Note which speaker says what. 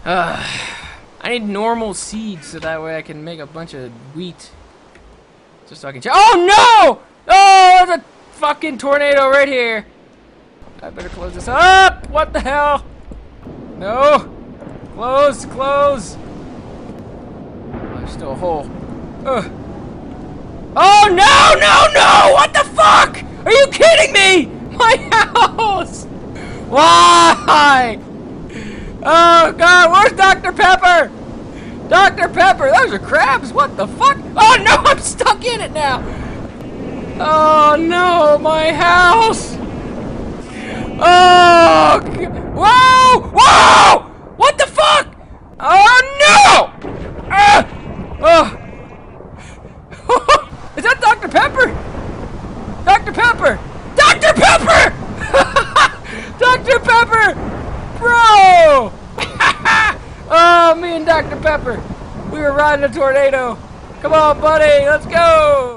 Speaker 1: I need normal seeds so that way I can make a bunch of wheat. Just so I can oh no! Oh, there's a fucking tornado right here. I better close this up. What the hell? No. Close, close. Oh, there's still a hole. Ugh. Oh no, no, no! What the fuck? Are you kidding me? My house! Why? Oh god, where's Dr. Pepper? Dr. Pepper, those are crabs, what the fuck? Oh no, I'm stuck in it now! Oh no, my house! Oh, whoa! Whoa! What the fuck? Oh no! Oh! Is that Dr. Pepper? Dr. Pepper! Dr. Pepper! Dr. Pepper! Bro! Oh, me and Dr. Pepper. We were riding a tornado. Come on, buddy. Let's go.